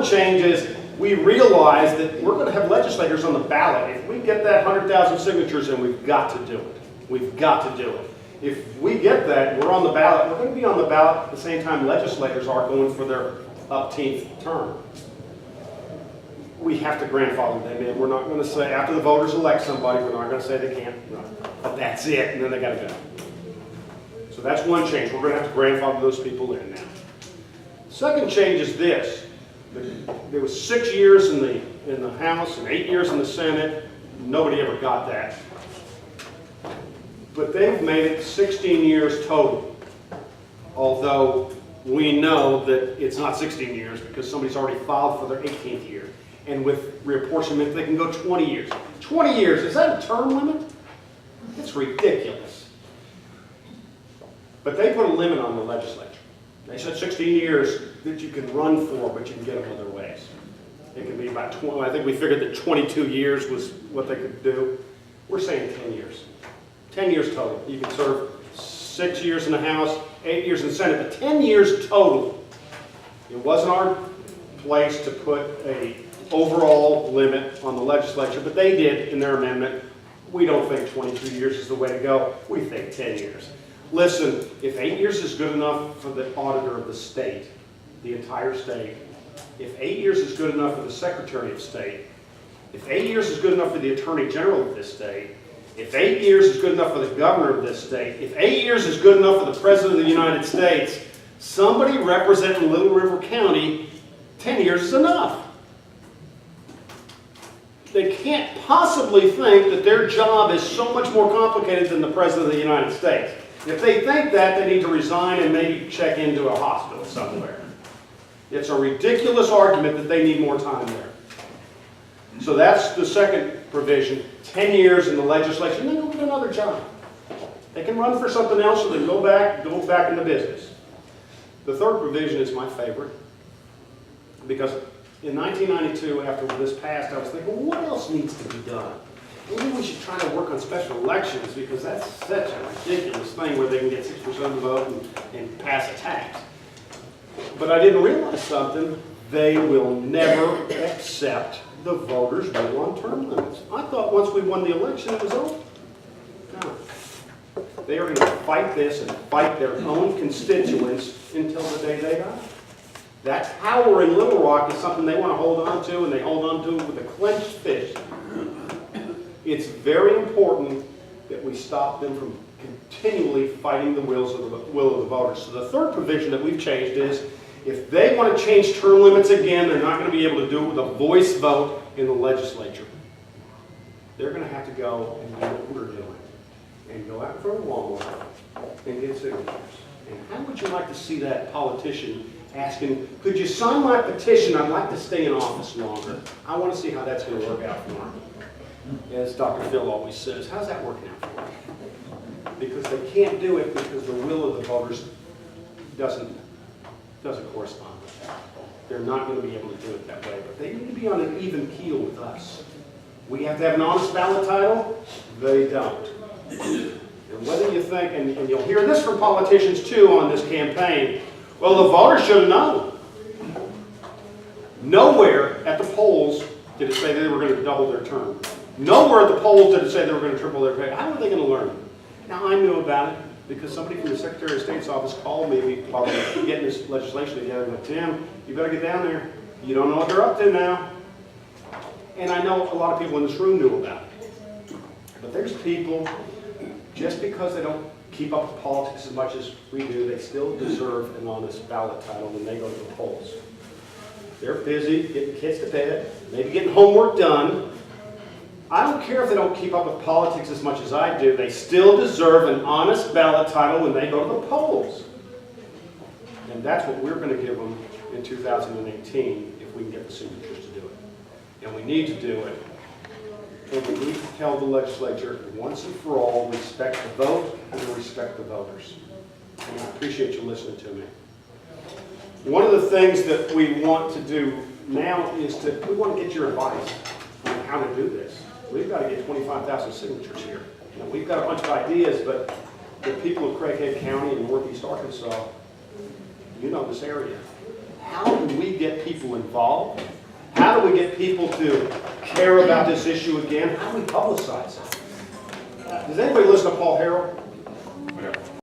change is we realize that we're going to have legislators on the ballot. If we get that 100,000 signatures, then we've got to do it. We've got to do it. If we get that, we're on the ballot. We're going to be on the ballot at the same time legislators are going for their upteenth term. We have to grandfather them in. We're not going to say, after the voters elect somebody, we're not going to say they can't run. But that's it, and then they got to go. So that's one change. We're going to have to grandfather those people in now. Second change is this. There was 6 years in the House and 8 years in the Senate. Nobody ever got that. But they've made it 16 years total. Although we know that it's not 16 years because somebody's already filed for their 18th year. And with reapportionment, they can go 20 years. 20 years, is that a term limit? It's ridiculous. But they put a limit on the legislature. They said 16 years that you can run for, but you can get them other ways. It can be about 20. I think we figured that 22 years was what they could do. We're saying 10 years. 10 years total. You can serve 6 years in the House, 8 years in the Senate, but 10 years total. It wasn't our place to put an overall limit on the legislature, but they did in their amendment. We don't think 22 years is the way to go. We think 10 years. Listen, if 8 years is good enough for the auditor of the state, the entire state, if 8 years is good enough for the Secretary of State, if 8 years is good enough for the Attorney General of this state, if 8 years is good enough for the Governor of this state, if 8 years is good enough for the President of the United States, somebody representing Little River County, 10 years is enough. They can't possibly think that their job is so much more complicated than the President of the United States. If they think that, they need to resign and maybe check into a hospital somewhere. It's a ridiculous argument that they need more time there. So that's the second provision, 10 years in the legislature, and then go get another job. They can run for something else or they go back into business. The third provision is my favorite, because in 1992, after this passed, I was thinking, well, what else needs to be done? Maybe we should try to work on special elections, because that's such a ridiculous thing where they can get 6% of the vote and pass a tax. But I didn't realize something. They will never accept the voters' will on term limits. I thought once we won the election, it was over. No. They are going to fight this and fight their own constituents until the day they die. That power in Little Rock is something they want to hold on to, and they hold on to it with a clenched fist. It's very important that we stop them from continually fighting the will of the voters. So the third provision that we've changed is, if they want to change term limits again, they're not going to be able to do it with a voice vote in the legislature. They're going to have to go and do what we're doing, and go out for a long and get signatures. And how would you like to see that politician asking, could you sign my petition? I'd like to stay in office longer. I want to see how that's going to work out for them. As Dr. Phil always says, how's that working out for them? Because they can't do it because the will of the voters doesn't correspond with that. They're not going to be able to do it that way, but they need to be on an even keel with us. We have to have an honest ballot title. They don't. And whether you think, and you'll hear this from politicians too on this campaign, well, the voters should have known. Nowhere at the polls did it say they were going to double their term. Nowhere at the polls did it say they were going to triple their pay. How are they going to learn? Now, I knew about it because somebody from the Secretary of State's office called me while they were getting this legislation together and went, Tim, you better get down there. You don't know what they're up to now. And I know a lot of people in this room knew about it. But there's people, just because they don't keep up with politics as much as we do, they still deserve an honest ballot title when they go to the polls. They're busy getting kids to bed, maybe getting homework done. I don't care if they don't keep up with politics as much as I do. They still deserve an honest ballot title when they go to the polls. And that's what we're going to give them in 2018 if we can get the signatures to do it. And we need to do it. And we need to tell the legislature, once and for all, respect the vote and respect the voters. And I appreciate you listening to me. One of the things that we want to do now is we want to get your advice on how to do this. We've got to get 25,000 signatures here. You know, we've got a bunch of ideas, but the people of Craighead County and Northeast Arkansas, you know this area. how do we get people involved? How do we get people to care about this issue again? How do we publicize it? Does anybody listen to Paul Harrell?